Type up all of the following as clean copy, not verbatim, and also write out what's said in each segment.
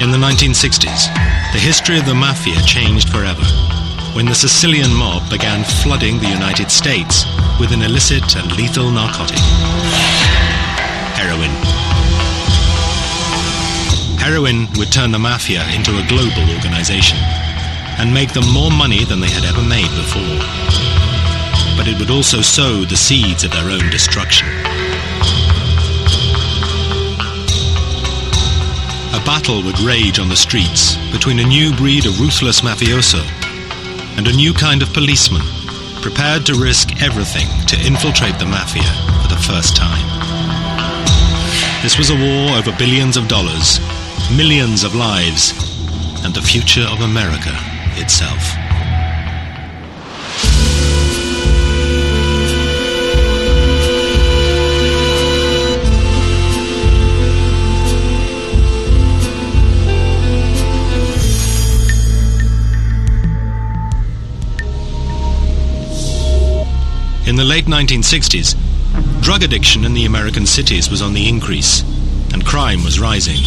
In the 1960s, the history of the Mafia changed forever when the Sicilian mob began flooding the United States with an illicit and lethal narcotic: heroin. Heroin would turn the Mafia into a global organization and make them more money than they had ever made before. But it would also sow the seeds of their own destruction. A battle would rage on the streets between a new breed of ruthless mafioso and a new kind of policeman prepared to risk everything to infiltrate the Mafia for the first time. This was a war over billions of dollars, millions of lives, and the future of America itself. In the late 1960s, drug addiction in the American cities was on the increase, and crime was rising.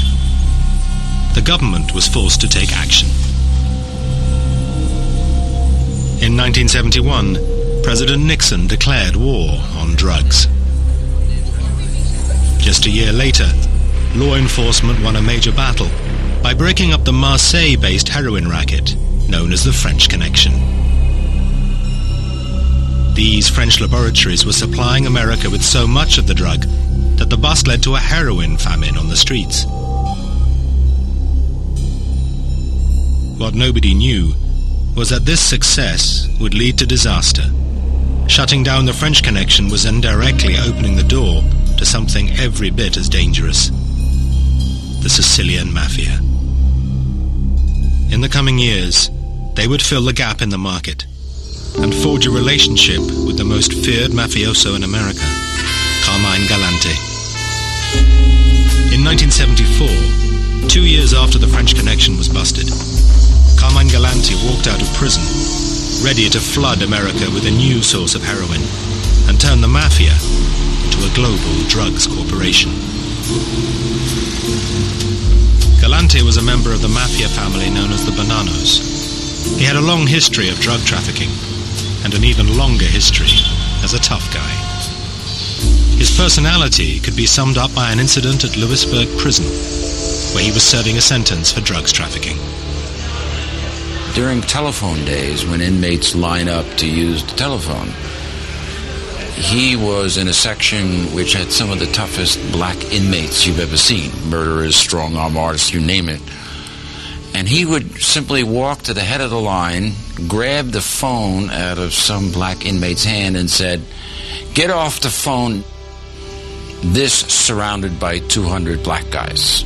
The government was forced to take action. In 1971, President Nixon declared war on drugs. Just a year later, law enforcement won a major battle by breaking up the Marseille-based heroin racket known as the French Connection. These French laboratories were supplying America with so much of the drug that the bust led to a heroin famine on the streets. What nobody knew was that this success would lead to disaster. Shutting down the French Connection was indirectly opening the door to something every bit as dangerous: the Sicilian Mafia. In the coming years, they would fill the gap in the market and forge a relationship with the most feared mafioso in America, Carmine Galante. In 1974, 2 years after the French Connection was busted, Carmine Galante walked out of prison, ready to flood America with a new source of heroin and turn the Mafia into a global drugs corporation. Galante was a member of the Mafia family known as the Bonanos. He had a long history of drug trafficking and an even longer history as a tough guy. His personality could be summed up by an incident at Lewisburg Prison, where he was serving a sentence for drugs trafficking. During telephone days, when inmates line up to use the telephone, he was in a section which had some of the toughest black inmates you've ever seen. Murderers, strong-arm artists, you name it. And he would simply walk to the head of the line, grab the phone out of some black inmate's hand and said, "Get off the phone." This surrounded by 200 black guys.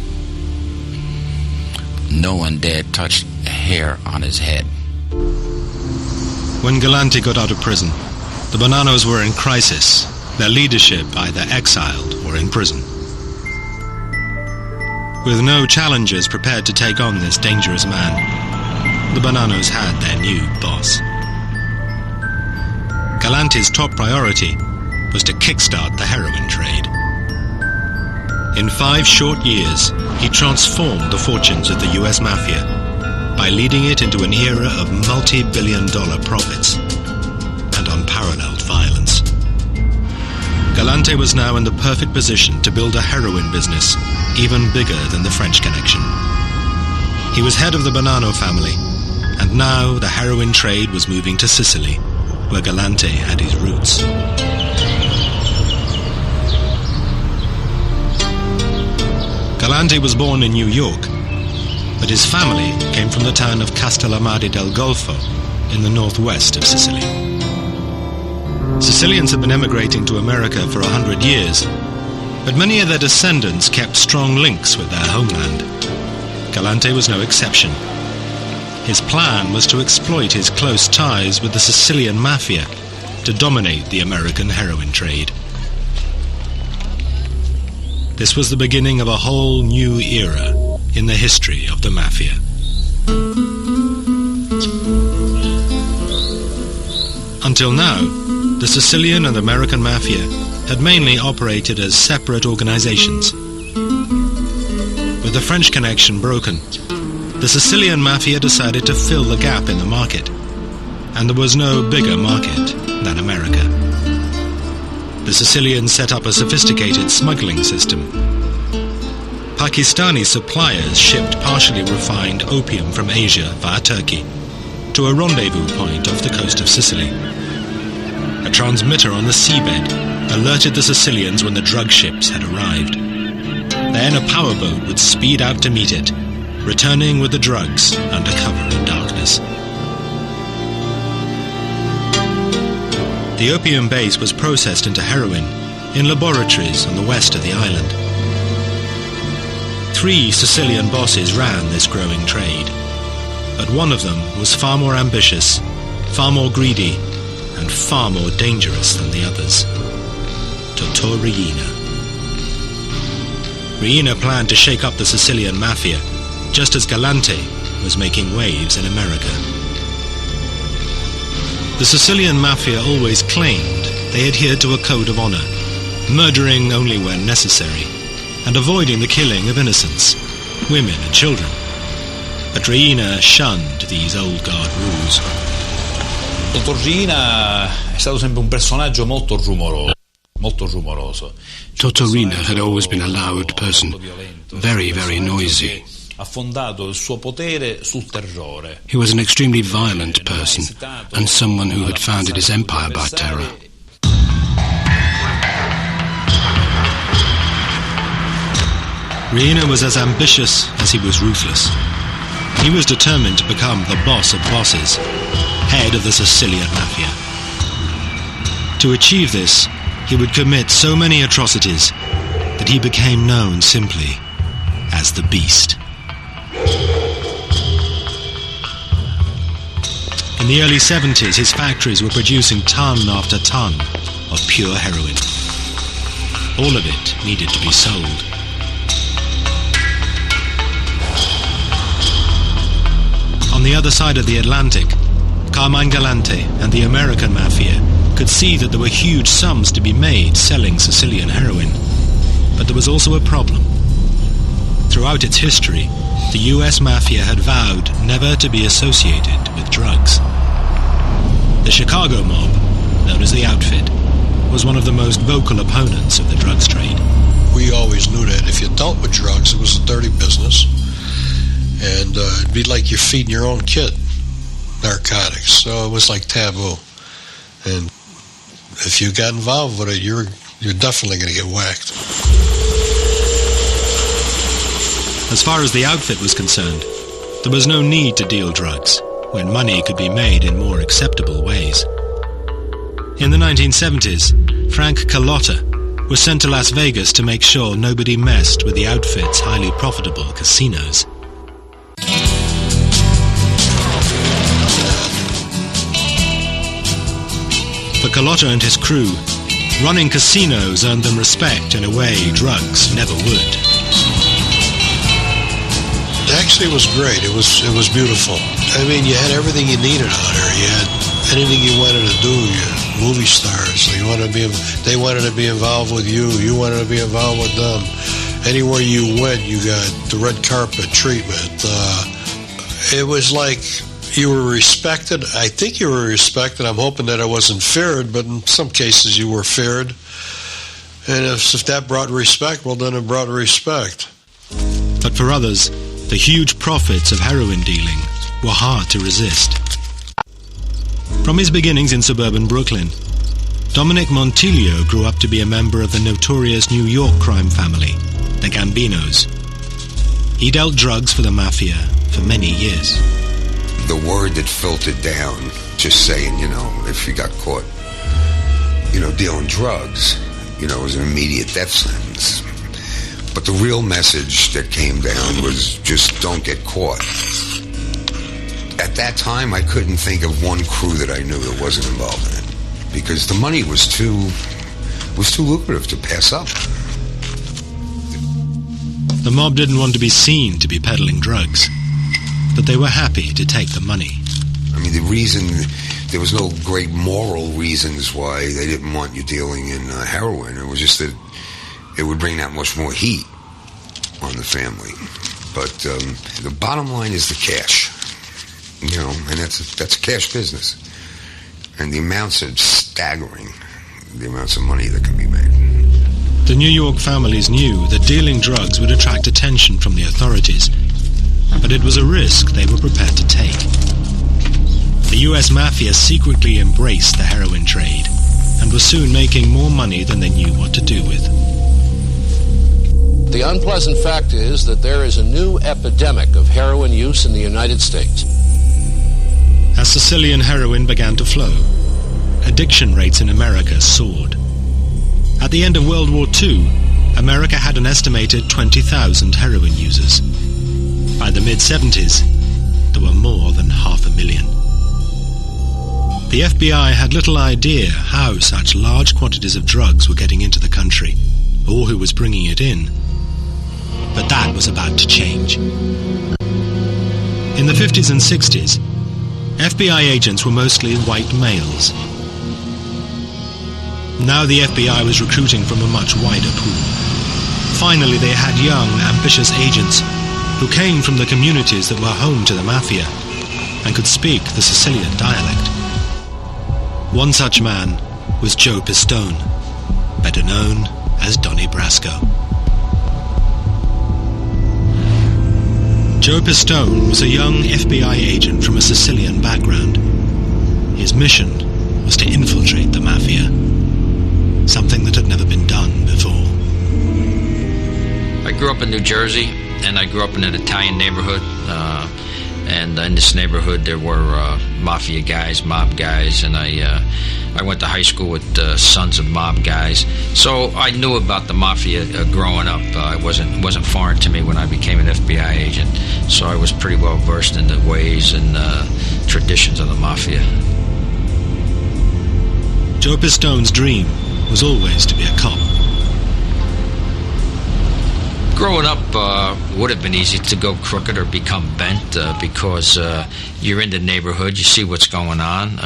No one dared touch a hair on his head. When Galante got out of prison, the Bonanos were in crisis, their leadership either exiled or in prison. With no challengers prepared to take on this dangerous man, the Bonanos had their new boss. Galante's top priority was to kickstart the heroin trade. In 5 short years, he transformed the fortunes of the US Mafia by leading it into an era of multi-billion-dollar profits and unparalleled violence. Galante was now in the perfect position to build a heroin business even bigger than the French Connection. He was head of the Bonanno family, and now the heroin trade was moving to Sicily, where Galante had his roots. Galante was born in New York, but his family came from the town of Castellamare del Golfo in the northwest of Sicily. Sicilians had been emigrating to America for 100 years, but many of their descendants kept strong links with their homeland. Galante was no exception. His plan was to exploit his close ties with the Sicilian Mafia to dominate the American heroin trade. This was the beginning of a whole new era in the history of the Mafia. Until now, the Sicilian and American Mafia had mainly operated as separate organizations. With the the French connection broken, the Sicilian Mafia decided to fill the gap in the market, and there was no bigger market than America. The Sicilians set up a sophisticated smuggling system. Pakistani suppliers shipped partially refined opium from Asia via Turkey to a rendezvous point off the coast of Sicily. A transmitter on the seabed alerted the Sicilians when the drug ships had arrived. Then a powerboat would speed out to meet it, returning with the drugs under cover of darkness. The opium base was processed into heroin in laboratories on the west of the island. 3 Sicilian bosses ran this growing trade, but one of them was far more ambitious, far more greedy, and far more dangerous than the others. Totò Riina. Riina planned to shake up the Sicilian Mafia, just as Galante was making waves in America. The Sicilian Mafia always claimed they adhered to a code of honor, murdering only when necessary, and avoiding the killing of innocents, women and children. But Riina shunned these old guard rules. Dottor Riina è stato sempre un personaggio molto rumoroso. Totò Riina had always been a loud person, very, very noisy. Affondato il suo potere sul terrore. He was an extremely violent person, and someone who had founded his empire by terror. Riina was as ambitious as he was ruthless. He was determined to become the boss of bosses, head of the Sicilian Mafia. To achieve this, he would commit so many atrocities that he became known simply as the Beast. In the early 70s, his factories were producing ton after ton of pure heroin. All of it needed to be sold. On the other side of the Atlantic, Carmine Galante and the American Mafia could see that there were huge sums to be made selling Sicilian heroin. But there was also a problem. Throughout its history, the US Mafia had vowed never to be associated with drugs. The Chicago mob, known as the Outfit, was one of the most vocal opponents of the drugs trade. We always knew that if you dealt with drugs, it was a dirty business. And it'd be like you're feeding your own kid narcotics. So it was like taboo. And if you got involved with it, you're definitely going to get whacked. As far as the Outfit was concerned, there was no need to deal drugs when money could be made in more acceptable ways. In the 1970s, Frank Carlotta was sent to Las Vegas to make sure nobody messed with the Outfit's highly profitable casinos. For Carlotta and his crew, running casinos earned them respect in a way drugs never would. Actually, it was great. It was beautiful. I mean, you had everything you needed out there. You had anything you wanted to do. You movie stars. They wanted to be involved with you. You wanted to be involved with them. Anywhere you went, you got the red carpet treatment. It was like you were respected. I think you were respected. I'm hoping that I wasn't feared, but in some cases you were feared. And if that brought respect, well, then it brought respect. But for others, the huge profits of heroin dealing were hard to resist. From his beginnings in suburban Brooklyn, Dominic Montilio grew up to be a member of the notorious New York crime family, the Gambinos. He dealt drugs for the Mafia for many years. The word that filtered down, just saying, if you got caught, dealing drugs, was an immediate death sentence. But the real message that came down was just don't get caught. At that time, I couldn't think of one crew that I knew that wasn't involved in it, because the money was too lucrative to pass up. The mob didn't want to be seen to be peddling drugs, but they were happy to take the money. I mean, there was no great moral reasons why they didn't want you dealing in heroin. It was just that it would bring that much more heat on the family. But the bottom line is the cash, you know, and that's a cash business. And the amounts are staggering, the amounts of money that can be made. The New York families knew that dealing drugs would attract attention from the authorities, but it was a risk they were prepared to take. The US Mafia secretly embraced the heroin trade and was soon making more money than they knew what to do with. The unpleasant fact is that there is a new epidemic of heroin use in the United States. As Sicilian heroin began to flow, addiction rates in America soared. At the end of World War II, America had an estimated 20,000 heroin users. By the mid-70s, there were more than 500,000. The FBI had little idea how such large quantities of drugs were getting into the country, or who was bringing it in. But that was about to change. In the 50s and 60s, FBI agents were mostly white males. Now the FBI was recruiting from a much wider pool. Finally, they had young, ambitious agents who came from the communities that were home to the Mafia and could speak the Sicilian dialect. One such man was Joe Pistone, better known as Donnie Brasco. Joe Pistone was a young FBI agent from a Sicilian background. His mission was to infiltrate the Mafia, something that had never been done before. I grew up in New Jersey, and I grew up in an Italian neighborhood. And in this neighborhood, there were Mafia guys, mob guys, and I went to high school with sons of mob guys. So I knew about the Mafia growing up. It wasn't foreign to me when I became an FBI agent. So I was pretty well versed in the ways and traditions of the Mafia. Joe Pistone's dream was always to be a cop. Growing up would have been easy to go crooked or become bent because you're in the neighborhood, you see what's going on.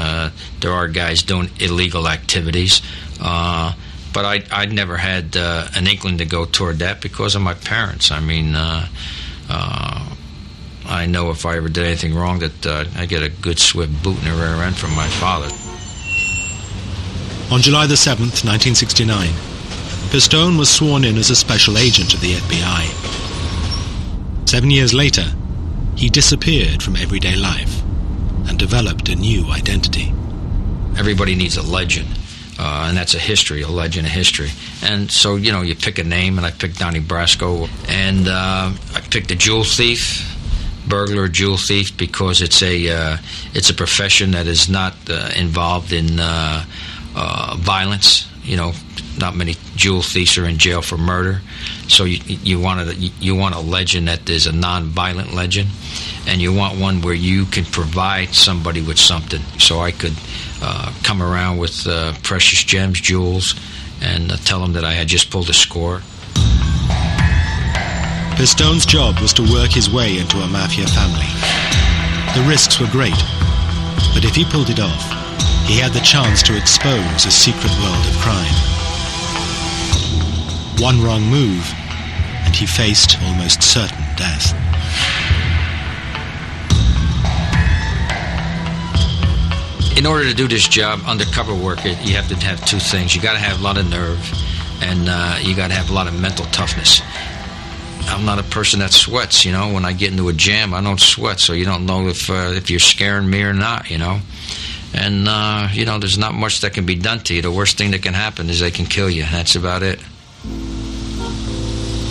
There are guys doing illegal activities. But I'd never had an inkling to go toward that because of my parents. I mean, I know if I ever did anything wrong that I get a good swift boot in the rear end from my father. On July the 7th, 1969, Pistone was sworn in as a special agent of the FBI. 7 years later, he disappeared from everyday life and developed a new identity. Everybody needs a legend, and that's a history, a legend, a history. And so, you know, you pick a name, and I picked Donnie Brasco, and I picked a jewel thief, burglar, jewel thief, because it's a profession that is not involved in violence. You know, not many jewel thieves are in jail for murder. So you want a legend that is a non-violent legend, and you want one where you can provide somebody with something. So I could come around with precious gems, jewels, and tell them that I had just pulled a score. Pistone's job was to work his way into a Mafia family. The risks were great, but if he pulled it off, he had the chance to expose a secret world of crime. One wrong move, and he faced almost certain death. In order to do this job, undercover work, you have to have two things. You got to have a lot of nerve, and you got to have a lot of mental toughness. I'm not a person that sweats, you know. When I get into a jam, I don't sweat, so you don't know if you're scaring me or not, you know. And, you know, there's not much that can be done to you. The worst thing that can happen is they can kill you. That's about it.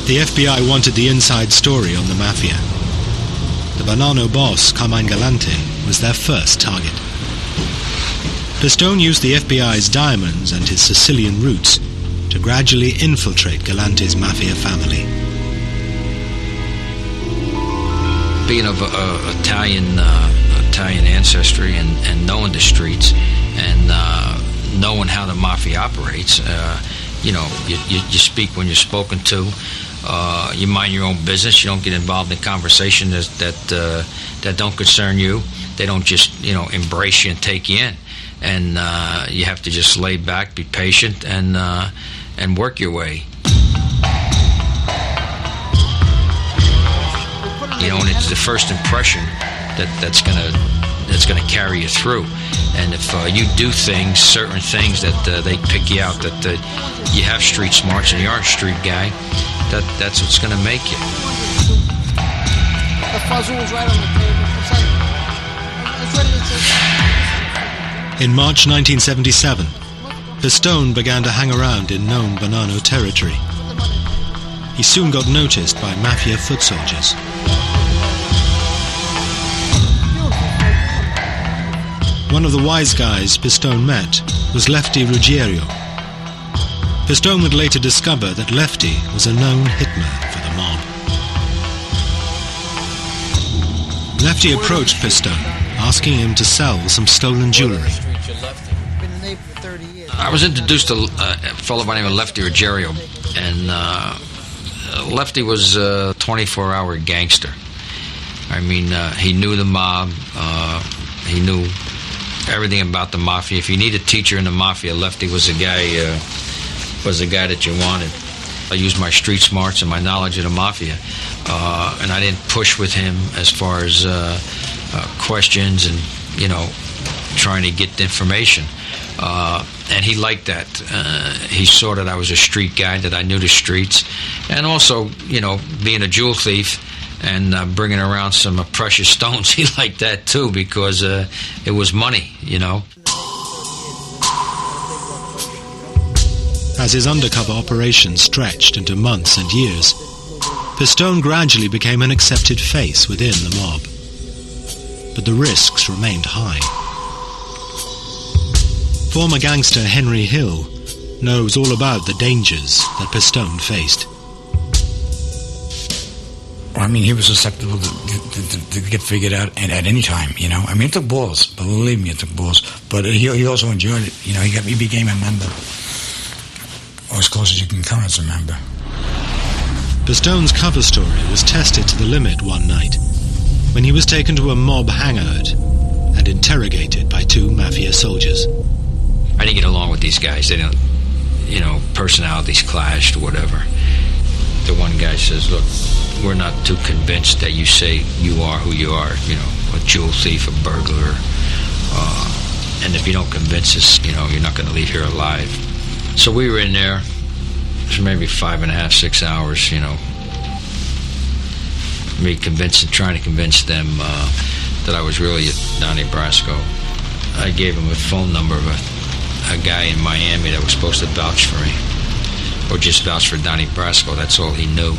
The FBI wanted the inside story on the Mafia. The Banano boss, Carmine Galante, was their first target. Pistone used the FBI's diamonds and his Sicilian roots to gradually infiltrate Galante's Mafia family. Being of Italian ancestry and knowing the streets and knowing how the Mafia operates, you know, you speak when you're spoken to. You mind your own business. You don't get involved in conversations that don't concern you. They don't just, you know, embrace you and take you in. And you have to just lay back, be patient, and work your way. the first impression that's gonna carry you through. And if you do certain things that they pick you out, that you have street smarts and you aren't a street guy, that's what's gonna make you. The fuzzle was right on the table. It's ready to take. In March 1977, Pistone began to hang around in known Bonanno territory. He soon got noticed by Mafia foot soldiers. One of the wise guys Pistone met was Lefty Ruggiero. Pistone would later discover that Lefty was a known hitman for the mob. Lefty approached Pistone, asking him to sell some stolen jewelry. I was introduced to a fellow by the name of Lefty Ruggiero, and Lefty was a 24-hour gangster. I mean, he knew the mob. He knew everything about the Mafia. If you need a teacher in the Mafia, Lefty was the guy that you wanted. I used my street smarts and my knowledge of the Mafia, and I didn't push with him as far as questions and, trying to get the information. And he liked that. He saw that I was a street guy, that I knew the streets, and also, being a jewel thief and bringing around some precious stones, he liked that too, because it was money, As his undercover operation stretched into months and years, Pistone gradually became an accepted face within the mob. But the risks remained high. Former gangster Henry Hill knows all about the dangers that Pistone faced. I mean, he was susceptible to get figured out at any time, I mean, it took balls. Believe me, it took balls. But he also enjoyed it. He became a member. Or as close as you can come as a member. Pistone's cover story was tested to the limit one night when he was taken to a mob hangout and interrogated by two Mafia soldiers. I didn't get along with these guys. They don't, personalities clashed or whatever. The one guy says, look, we're not too convinced that you say you are who you are, a jewel thief, a burglar. And if you don't convince us, you're not going to leave here alive. So we were in there for maybe 5.5, 6 hours, me trying to convince them that I was really Donnie Brasco. I gave them a phone number of a guy in Miami that was supposed to vouch for me, or just vouch for Donnie Brasco. That's all he knew.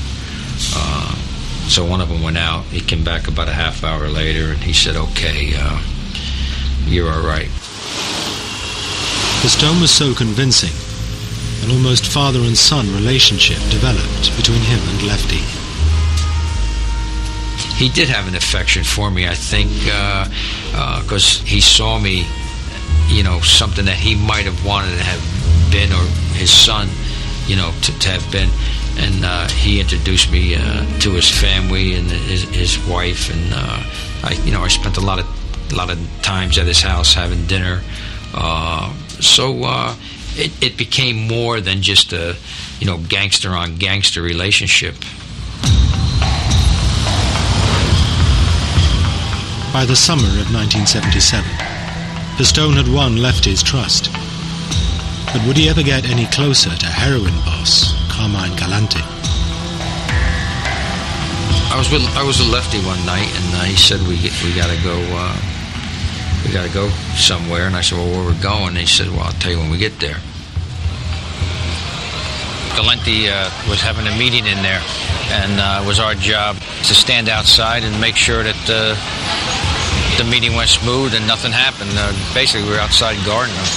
So one of them went out. He came back about a half hour later, and he said, okay, you're all right. Pistone was so convincing, an almost father and son relationship developed between him and Lefty. He did have an affection for me, I think, because he saw me, something that he might have wanted to have been, or his son, to have been. And he introduced me to his family and his wife, and I spent a lot of times at his house having dinner. So it became more than just a gangster on gangster relationship. By the summer of 1977, Pistone had won Lefty's trust. But would he ever get any closer to heroin boss Carmine Galante? I was with Lefty one night, and he said we gotta go somewhere. And I said, well, where we're going? And he said, well, I'll tell you when we get there. Galante was having a meeting in there, and it was our job to stand outside and make sure that the meeting went smooth and nothing happened. Basically, we were outside guarding them.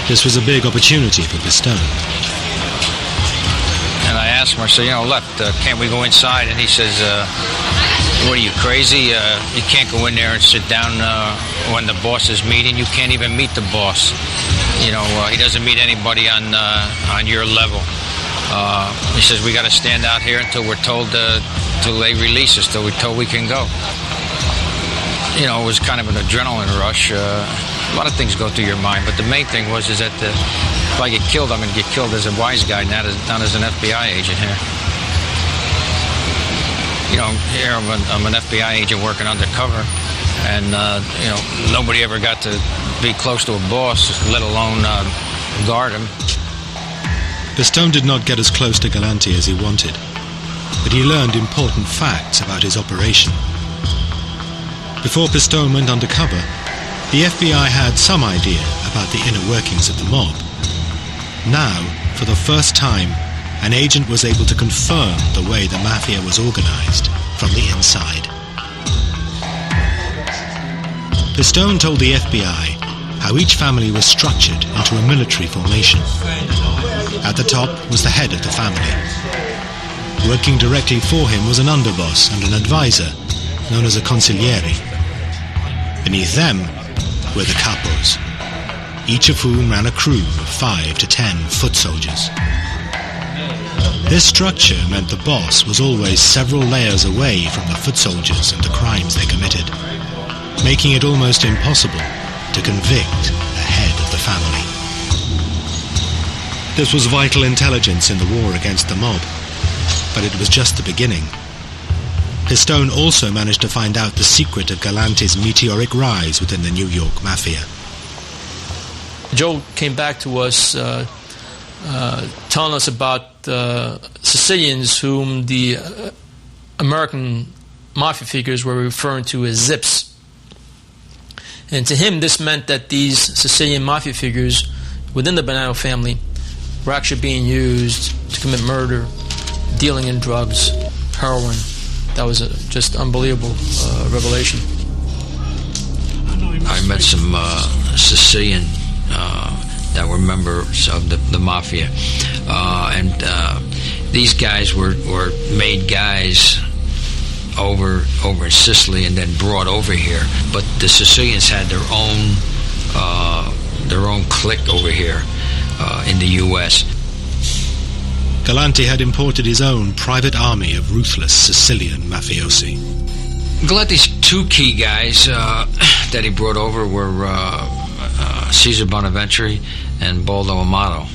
This was a big opportunity for Pistone. And I asked him, I said, Left, can't we go inside? And he says, what are you, crazy? You can't go in there and sit down when the boss is meeting. You can't even meet the boss. He doesn't meet anybody on your level. He says, we got to stand out here until we're told, till they release us, till we're told we can go. It was kind of an adrenaline rush. A lot of things go through your mind, but the main thing is that if I get killed, I'm going to get killed as a wise guy, not as an FBI agent here. here I'm an FBI agent working undercover, and nobody ever got to be close to a boss, let alone guard him. Pistone did not get as close to Galante as he wanted, but he learned important facts about his operation. Before Pistone went undercover, the FBI had some idea about the inner workings of the mob. Now, for the first time, an agent was able to confirm the way the Mafia was organized from the inside. Pistone told the FBI how each family was structured into a military formation. At the top was the head of the family. Working directly for him was an underboss and an advisor, known as a consigliere. Beneath them were the capos, each of whom ran a crew of 5 to 10 foot soldiers. This structure meant the boss was always several layers away from the foot soldiers and the crimes they committed, making it almost impossible to convict the head of the family. This was vital intelligence in the war against the mob, but it was just the beginning. Pistone also managed to find out the secret of Galante's meteoric rise within the New York Mafia. Joe came back to us telling us about Sicilians whom the American Mafia figures were referring to as Zips. And to him, this meant that these Sicilian Mafia figures within the Bonanno family were actually being used to commit murder, dealing in drugs, heroin. That was a just unbelievable revelation. I met some Sicilian that were members of the Mafia, and these guys were made guys over in Sicily and then brought over here. But the Sicilians had their own clique over here in the U.S. Galante had imported his own private army of ruthless Sicilian mafiosi. Galante's two key guys that he brought over were Cesar Bonaventure and Baldo Amato.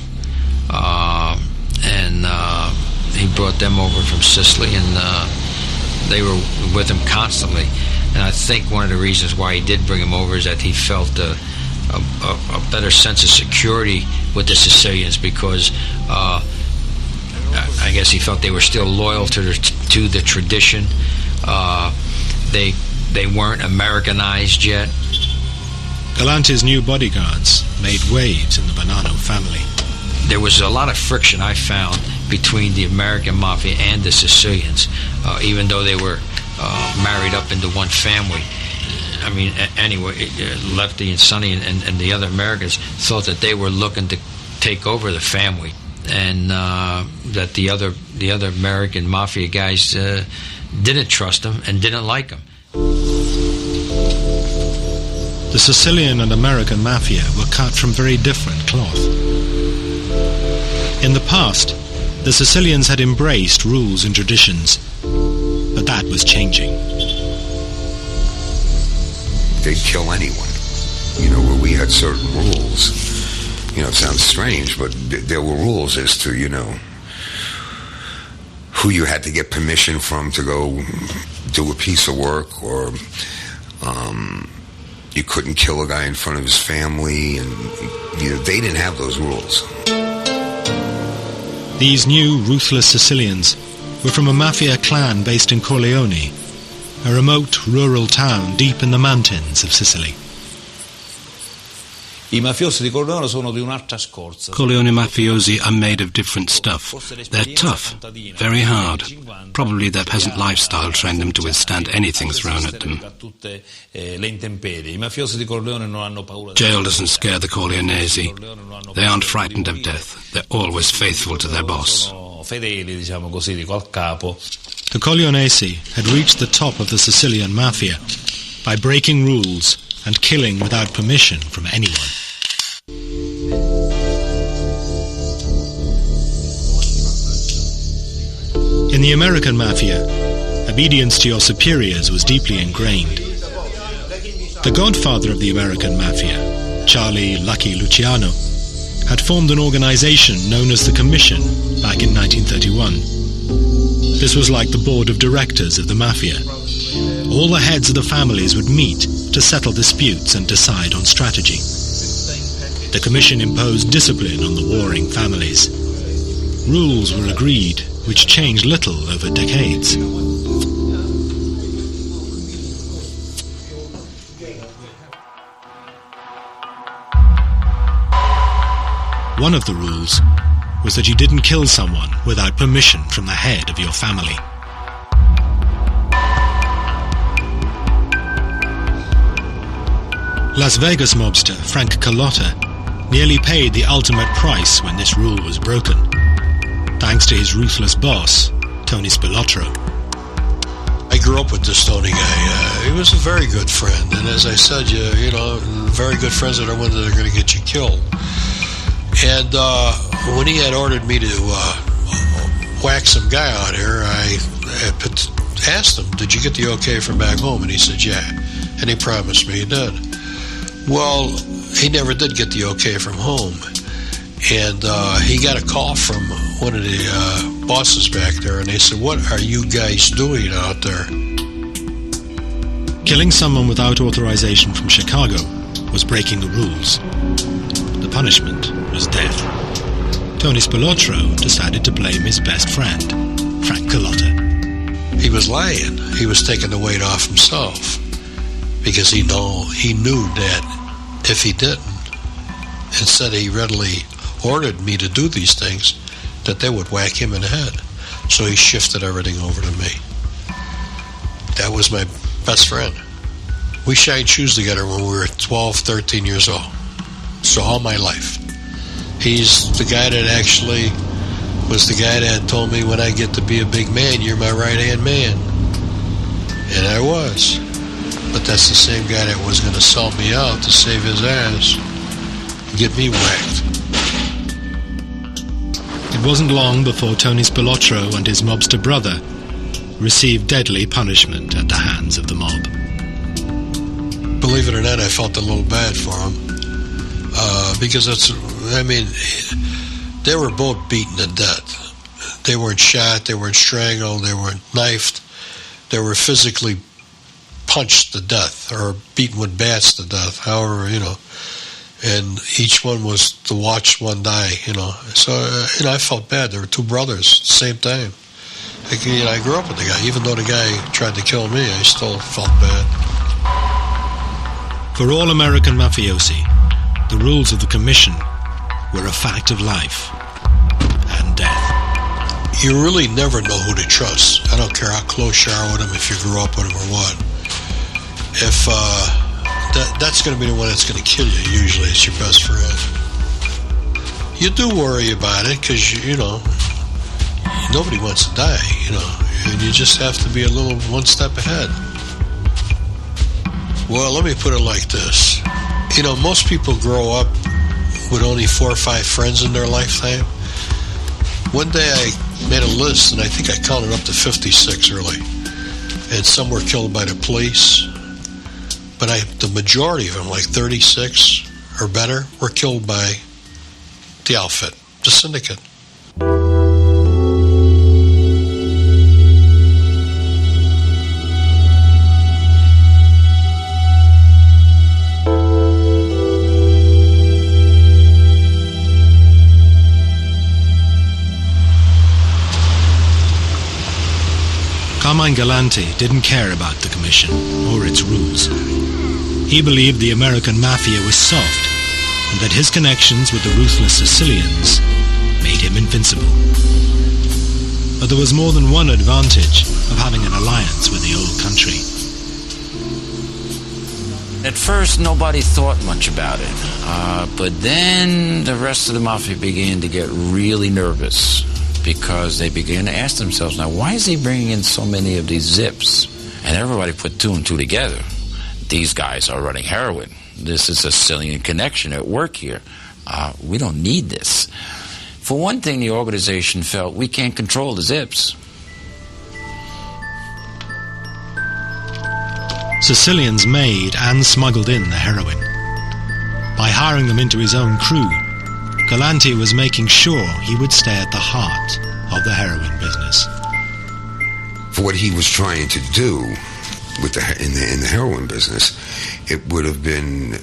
And he brought them over from Sicily, and they were with him constantly. And I think one of the reasons why he did bring them over is that he felt a better sense of security with the Sicilians, because I guess he felt they were still loyal to the tradition. They weren't Americanized yet. Galante's new bodyguards made waves in the Bonanno family. There was a lot of friction, I found, between the American Mafia and the Sicilians, even though they were married up into one family. I mean, anyway, Lefty and Sonny and the other Americans thought that they were looking to take over the family, and that the other American Mafia guys didn't trust them and didn't like them. The Sicilian and American Mafia were cut from very different cloth. In the past, the Sicilians had embraced rules and traditions, but that was changing. They'd kill anyone, where we had certain rules. It sounds strange, but there were rules as to, who you had to get permission from to go do a piece of work, or you couldn't kill a guy in front of his family, and they didn't have those rules. These new ruthless Sicilians were from a mafia clan based in Corleone, a remote rural town deep in the mountains of Sicily. Corleone mafiosi are made of different stuff. They're tough, very hard. Probably their peasant lifestyle trained them to withstand anything thrown at them. Jail doesn't scare the Corleonesi. They aren't frightened of death. They're always faithful to their boss. The Corleonesi had reached the top of the Sicilian mafia by breaking rules and killing without permission from anyone. In the American Mafia, obedience to your superiors was deeply ingrained. The godfather of the American Mafia, Charlie Lucky Luciano, had formed an organization known as the Commission back in 1931. The This was like the board of directors of the Mafia. All the heads of the families would meet to settle disputes and decide on strategy. The commission imposed discipline on the warring families. Rules were agreed, which changed little over decades. One of the rules was that you didn't kill someone without permission from the head of your family. Las Vegas mobster Frank Carlotta nearly paid the ultimate price when this rule was broken, thanks to his ruthless boss, Tony Spilotro. I grew up with this Tony guy. He was a very good friend, and as I said, you know, very good friends are the ones that are going to get you killed. And when he had ordered me to whack some guy out here, I asked him, did you get the okay from back home? And he said, yeah. And he promised me he did. Well, he never did get the okay from home. And he got a call from one of the bosses back there, and they said, what are you guys doing out there? Killing someone without authorization from Chicago was breaking the rules. The punishment was death. Tony Spilotro decided to blame his best friend, Frank Carlotta. He was lying. He was taking the weight off himself because he knew that if he didn't, instead he readily ordered me to do these things, that they would whack him in the head. So he shifted everything over to me. That was my best friend. We shined shoes together when we were 12, 13 years old. So all my life. He's the guy that actually was the guy that told me when I get to be a big man, you're my right-hand man. And I was. But that's the same guy that was going to sell me out to save his ass and get me whacked. It wasn't long before Tony Spilotro and his mobster brother received deadly punishment at the hands of the mob. Believe it or not, I felt a little bad for him. Because they were both beaten to death. They weren't shot, they weren't strangled, they weren't knifed. They were physically punched to death or beaten with bats to death, however, you know. And each one was to watch one die, you know. So, I felt bad. There were two brothers at the same time. I grew up with the guy. Even though the guy tried to kill me, I still felt bad. For all American mafiosi, the rules of the commission were a fact of life and death. You really never know who to trust. I don't care how close you are with him, if you grew up with him or what. If that's going to be the one that's going to kill you, usually it's your best friend. You do worry about it because, you know, nobody wants to die, you know, and you just have to be a little one step ahead. Well, let me put it like this. You know, most people grow up with only 4 or 5 friends in their lifetime. One day I made a list, and I think I counted up to 56 really. And some were killed by the police. But the majority of them, like 36 or better, were killed by the outfit, the syndicate. Carmine Galante didn't care about the commission or its rules. He believed the American mafia was soft and that his connections with the ruthless Sicilians made him invincible. But there was more than one advantage of having an alliance with the old country. At first, nobody thought much about it. But then the rest of the mafia began to get really nervous because they began to ask themselves, now, why is he bringing in so many of these zips? And everybody put 2 and 2 together. These guys are running heroin. This is a Sicilian connection at work here. We don't need this. For one thing, the organization felt we can't control the zips. Sicilians made and smuggled in the heroin. By hiring them into his own crew, Galante was making sure he would stay at the heart of the heroin business. for what he was trying to do with in the heroin business, it would have been,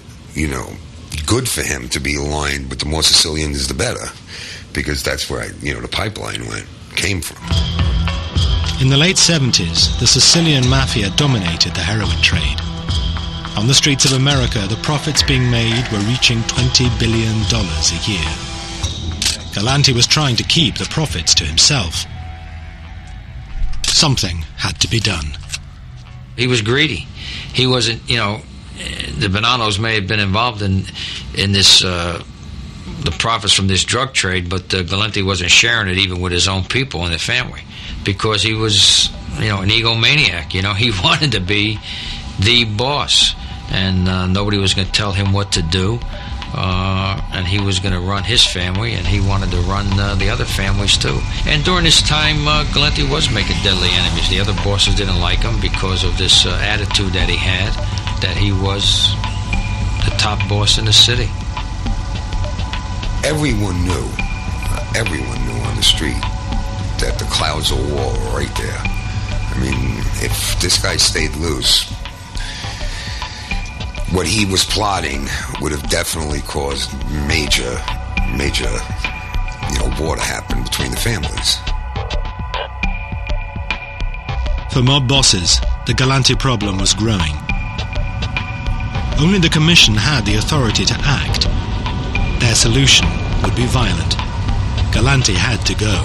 good for him to be aligned with the more Sicilians, the better, because that's where the pipeline came from. In the late 70s, the Sicilian Mafia dominated the heroin trade. On the streets of America, the profits being made were reaching $20 billion a year. Galante was trying to keep the profits to himself. Something had to be done. He was greedy. He wasn't, the Bonanos may have been involved in this, the profits from this drug trade, but Galante wasn't sharing it even with his own people and the family, because he was, an egomaniac. He wanted to be the boss, and nobody was going to tell him what to do, and he was going to run his family, and he wanted to run the other families too. And during this time, Galante was making deadly enemies. The other bosses didn't like him because of this attitude that he had, that he was the top boss in the city. Everyone knew on the street that the clouds of war were right there. I mean, if this guy stayed loose, what he was plotting would have definitely caused major, war to happen between the families. For mob bosses, the Galante problem was growing. Only the Commission had the authority to act. Their solution would be violent. Galante had to go.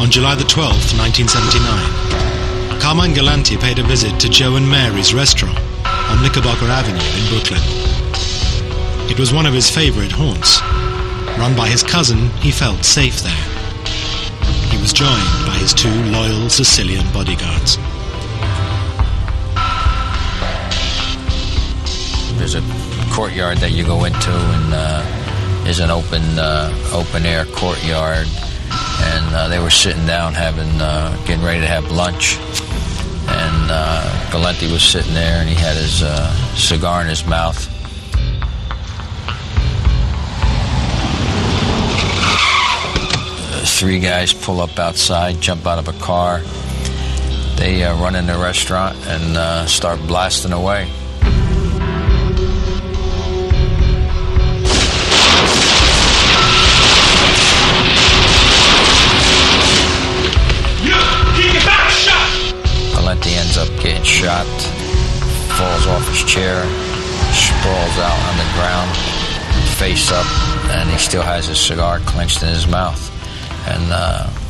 On July the 12th, 1979, Carmine Galante paid a visit to Joe and Mary's restaurant on Knickerbocker Avenue in Brooklyn. It was one of his favorite haunts. Run by his cousin, he felt safe there. He was joined by his two loyal Sicilian bodyguards. There's a courtyard that you go into, and there's an open-air courtyard, and they were sitting down getting ready to have lunch, and Galante was sitting there, and he had his cigar in his mouth. Three guys pull up outside, jump out of a car. They run in the restaurant and start blasting away. Galante ends up getting shot, falls off his chair, sprawls out on the ground, face up, and he still has his cigar clenched in his mouth. And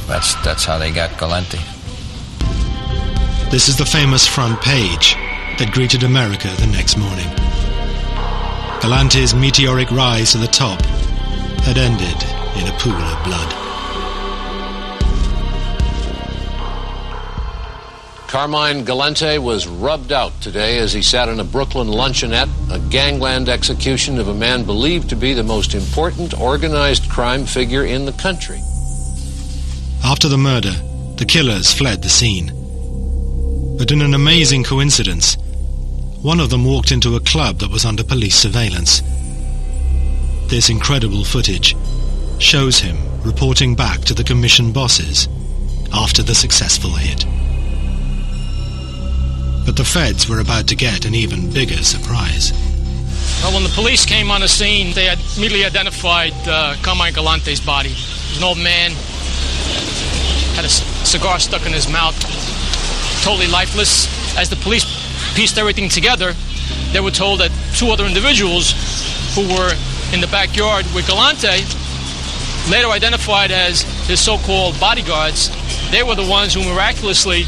that's how they got Galante. This is the famous front page that greeted America the next morning. Galante's meteoric rise to the top had ended in a pool of blood. Carmine Galante was rubbed out today as he sat in a Brooklyn luncheonette, a gangland execution of a man believed to be the most important organized crime figure in the country. After the murder, the killers fled the scene. But in an amazing coincidence, one of them walked into a club that was under police surveillance. This incredible footage shows him reporting back to the Commission bosses after the successful hit. But the feds were about to get an even bigger surprise. Well, when the police came on the scene, they had immediately identified Carmine Galante's body. He was an old man, had a cigar stuck in his mouth, totally lifeless. As the police pieced everything together, they were told that two other individuals who were in the backyard with Galante, later identified as his so-called bodyguards, they were the ones who miraculously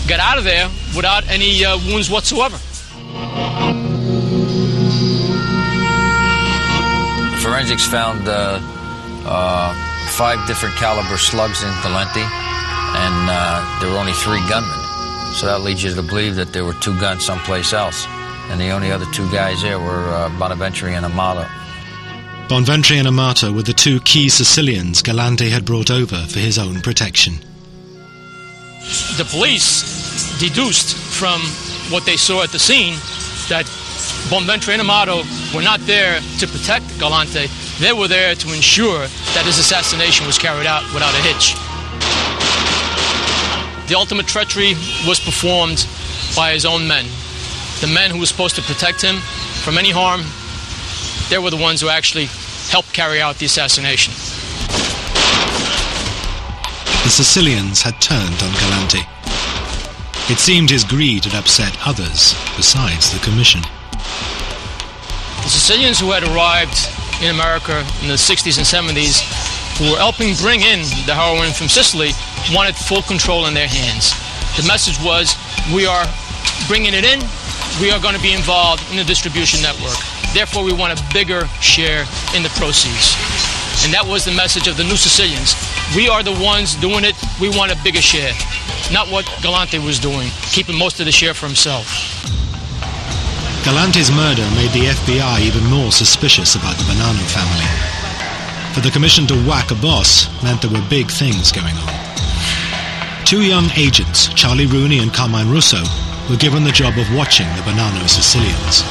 got out of there without any wounds whatsoever. Forensics found 5 different caliber slugs in Galante, and there were only 3 gunmen. So that leads you to believe that there were 2 guns someplace else. And the only other 2 guys there were Bonaventure and Amato. Bonaventure and Amato were the 2 key Sicilians Galante had brought over for his own protection. The police deduced from what they saw at the scene that Bonaventure and Amato were not there to protect Galante. They were there to ensure that his assassination was carried out without a hitch. The ultimate treachery was performed by his own men. The men who were supposed to protect him from any harm, they were the ones who actually helped carry out the assassination. The Sicilians had turned on Galante. It seemed his greed had upset others besides the Commission. The Sicilians who had arrived in America in the 60s and 70s, who were helping bring in the heroin from Sicily, wanted full control in their hands. The message was, we are bringing it in, we are going to be involved in the distribution network. Therefore, we want a bigger share in the proceeds. And that was the message of the New Sicilians. We are the ones doing it, we want a bigger share. Not what Galante was doing, keeping most of the share for himself. Galante's murder made the FBI even more suspicious about the Bonanno family. For the Commission to whack a boss meant there were big things going on. Two young agents, Charlie Rooney and Carmine Russo, were given the job of watching the Bonanno Sicilians.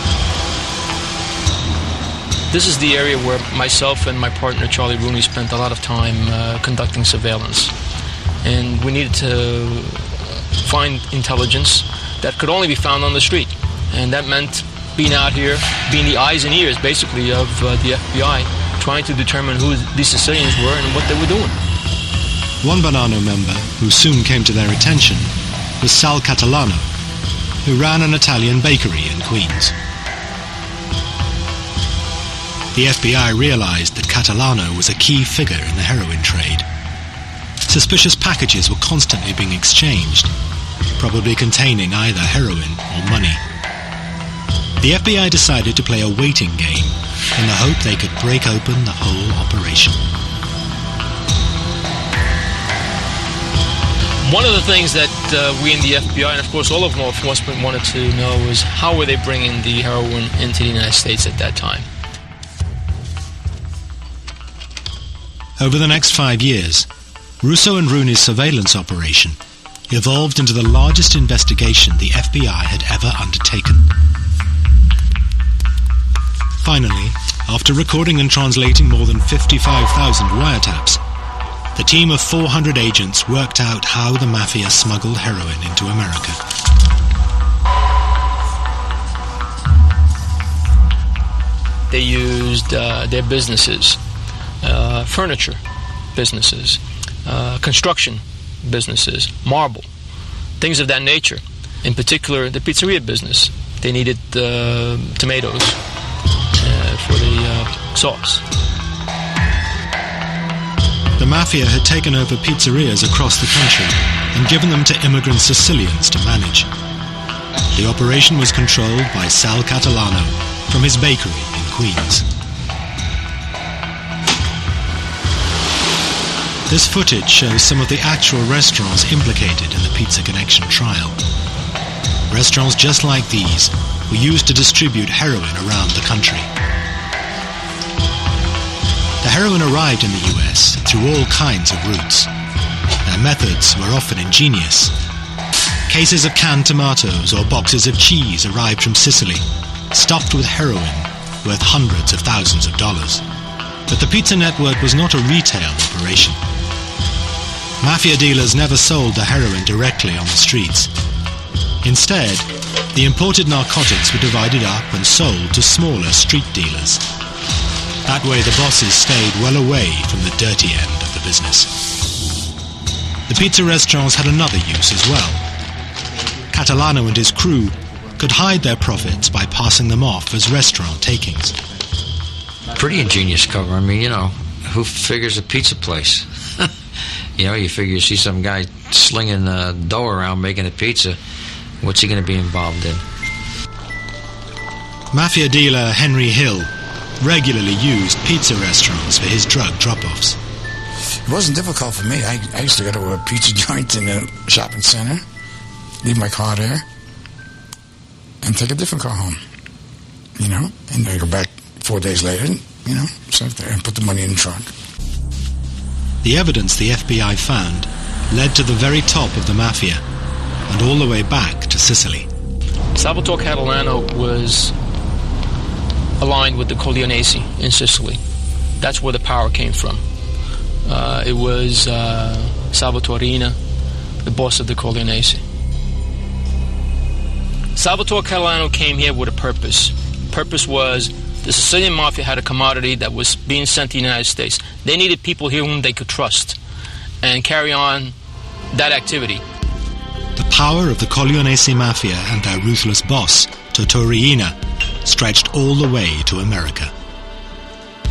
This is the area where myself and my partner Charlie Rooney spent a lot of time conducting surveillance. And we needed to find intelligence that could only be found on the street. And that meant being out here, being the eyes and ears, basically, of the FBI, trying to determine who these Sicilians were and what they were doing. One Bonanno member, who soon came to their attention, was Sal Catalano, who ran an Italian bakery in Queens. The FBI realized that Catalano was a key figure in the heroin trade. Suspicious packages were constantly being exchanged, probably containing either heroin or money. The FBI decided to play a waiting game in the hope they could break open the whole operation. One of the things that we in the FBI, and of course all of law enforcement, wanted to know was how were they bringing the heroin into the United States at that time. Over the next 5 years, Russo and Rooney's surveillance operation evolved into the largest investigation the FBI had ever undertaken. Finally, after recording and translating more than 55,000 wiretaps, the team of 400 agents worked out how the Mafia smuggled heroin into America. They used their businesses, furniture businesses, construction businesses, marble, things of that nature. In particular, the pizzeria business. They needed tomatoes for the sauce. The Mafia had taken over pizzerias across the country and given them to immigrant Sicilians to manage. The operation was controlled by Sal Catalano from his bakery in Queens. This footage shows some of the actual restaurants implicated in the Pizza Connection trial. Restaurants just like these were used to distribute heroin around the country. The heroin arrived in the US through all kinds of routes. Their methods were often ingenious. Cases of canned tomatoes or boxes of cheese arrived from Sicily, stuffed with heroin worth hundreds of thousands of dollars. But the pizza network was not a retail operation. Mafia dealers never sold the heroin directly on the streets. Instead, the imported narcotics were divided up and sold to smaller street dealers. That way the bosses stayed well away from the dirty end of the business. The pizza restaurants had another use as well. Catalano and his crew could hide their profits by passing them off as restaurant takings. Pretty ingenious cover. I mean, who figures a pizza place? You figure you see some guy slinging dough around making a pizza. What's he going to be involved in? Mafia dealer Henry Hill regularly used pizza restaurants for his drug drop-offs. It wasn't difficult for me. I used to go to a pizza joint in a shopping center, leave my car there, and take a different car home. And I go back 4 days later, sit there and put the money in the trunk. The evidence the FBI found led to the very top of the Mafia and all the way back to Sicily. Salvatore Catalano was aligned with the Corleonesi in Sicily. That's where the power came from. It was Salvatorina, the boss of the Corleonesi. Salvatore Catalano came here with a purpose. The purpose was the Sicilian Mafia had a commodity that was being sent to the United States. They needed people here whom they could trust and carry on that activity. The power of the Corleonesi Mafia and their ruthless boss, Totò Riina, stretched all the way to America.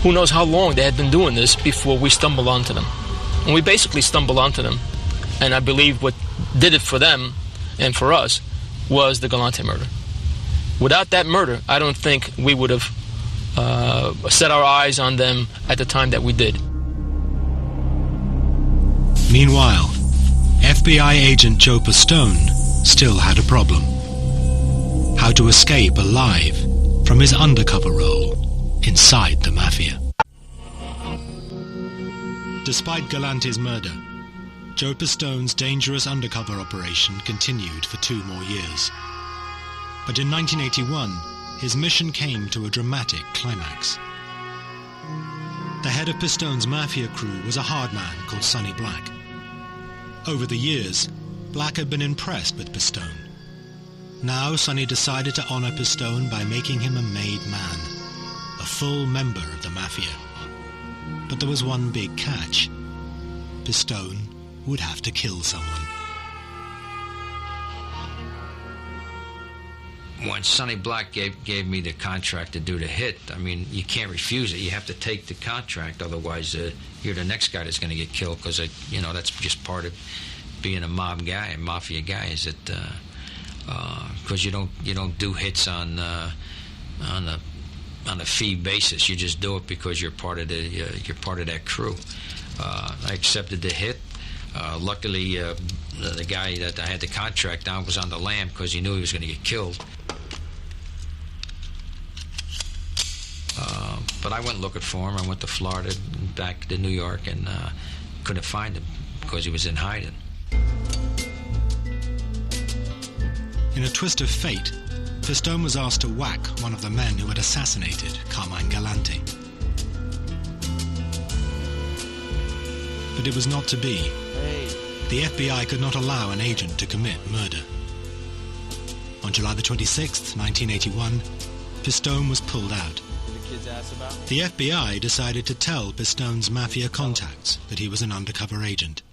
Who knows how long they had been doing this before we stumbled onto them. And we basically stumbled onto them, and I believe what did it for them and for us was the Galante murder. Without that murder, I don't think we would have set our eyes on them at the time that we did. Meanwhile, FBI agent Joe Pistone still had a problem. How to escape alive from his undercover role inside the Mafia. Despite Galante's murder, Joe Pistone's dangerous undercover operation continued for 2 more years. But in 1981, his mission came to a dramatic climax. The head of Pistone's Mafia crew was a hard man called Sonny Black. Over the years, Black had been impressed with Pistone. Now Sonny decided to honor Pistone by making him a made man, a full member of the Mafia. But there was one big catch. Pistone would have to kill someone. When Sonny Black gave me the contract to do the hit, I mean, you can't refuse it. You have to take the contract, otherwise you're the next guy that's going to get killed, because that's just part of being a mob guy, a mafia guy, is that because you don't do hits on a fee basis. You just do it because you're part of that crew. I accepted the hit. Luckily, the guy that I had the contract on was on the lam because he knew he was going to get killed. But I went looking for him. I went to Florida, back to New York, and couldn't find him because he was in hiding. In a twist of fate, Pistone was asked to whack one of the men who had assassinated Carmine Galante. But it was not to be. The FBI could not allow an agent to commit murder. On July the 26th, 1981, Pistone was pulled out. The FBI decided to tell Pistone's Mafia contacts that he was an undercover agent.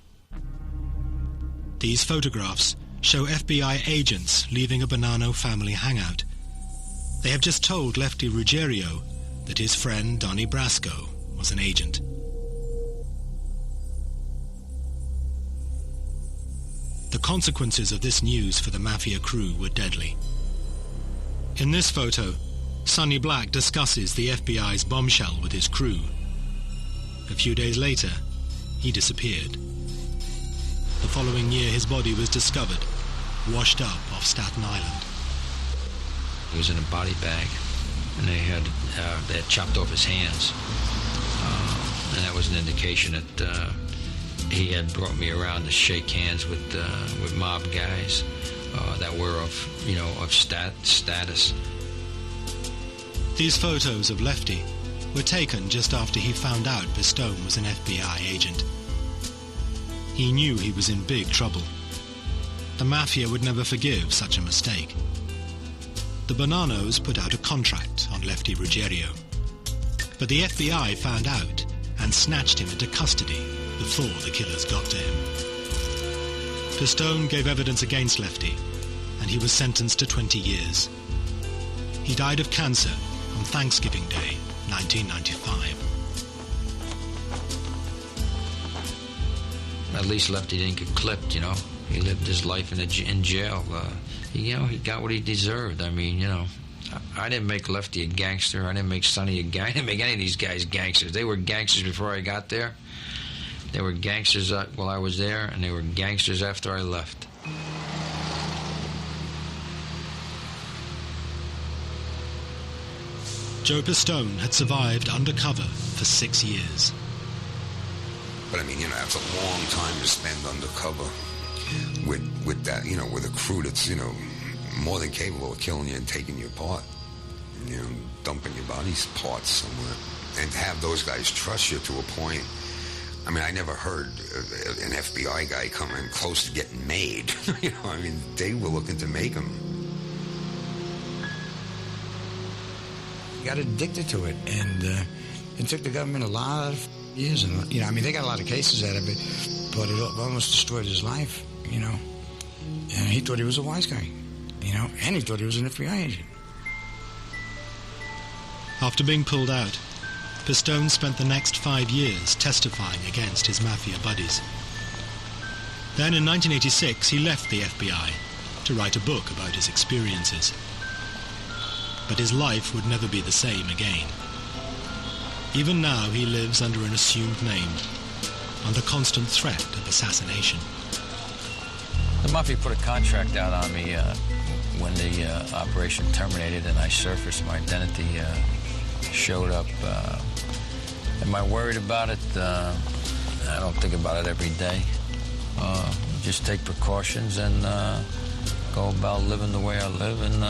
These photographs show FBI agents leaving a Bonanno family hangout. They have just told Lefty Ruggiero that his friend Donnie Brasco was an agent. The consequences of this news for the Mafia crew were deadly. In this photo, Sonny Black discusses the FBI's bombshell with his crew. A few days later, he disappeared. The following year, his body was discovered, washed up off Staten Island. He was in a body bag, and they had chopped off his hands, and that was an indication that he had brought me around to shake hands with mob guys that were of status. These photos of Lefty were taken just after he found out Pistone was an FBI agent. He knew he was in big trouble. The Mafia would never forgive such a mistake. The Bonannos put out a contract on Lefty Ruggiero, but the FBI found out and snatched him into custody before the killers got to him. Pistone gave evidence against Lefty, and he was sentenced to 20 years. He died of cancer on Thanksgiving Day, 1995. At least Lefty didn't get clipped, He lived his life in jail. He got what he deserved. I mean, I didn't make Lefty a gangster. I didn't make Sonny a gangster. I didn't make any of these guys gangsters. They were gangsters before I got there. They were gangsters while I was there, and they were gangsters after I left. Joe Pistone had survived undercover for 6 years. But I mean, that's a long time to spend undercover with that, with a crew that's, more than capable of killing you and taking you apart, dumping your body's parts somewhere. And to have those guys trust you to a point, I mean, I never heard an FBI guy coming close to getting made. You know, I mean, they were looking to make him. Got addicted to it, and it took the government a lot of years. And you know, I mean, they got a lot of cases out of it, but it almost destroyed his life. You know, and he thought he was a wise guy. You know, and he thought he was an FBI agent. After being pulled out, Pistone spent the next 5 years testifying against his Mafia buddies. Then in 1986 he left the FBI to write a book about his experiences. But his life would never be the same again. Even now he lives under an assumed name, under constant threat of assassination. The Mafia put a contract out on me when the operation terminated and I surfaced. My identity showed up. Am I worried about it? I don't think about it every day. Just take precautions and go about living the way I live. And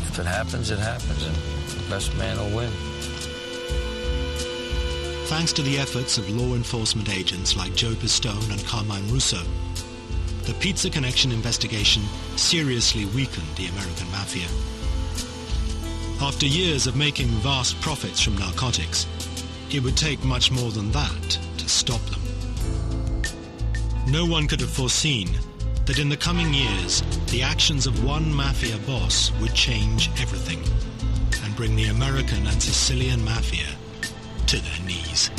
if it happens, it happens. And the best man will win. Thanks to the efforts of law enforcement agents like Joe Pistone and Carmine Russo, the Pizza Connection investigation seriously weakened the American Mafia. After years of making vast profits from narcotics, it would take much more than that to stop them. No one could have foreseen that in the coming years, the actions of one Mafia boss would change everything and bring the American and Sicilian Mafia to their knees.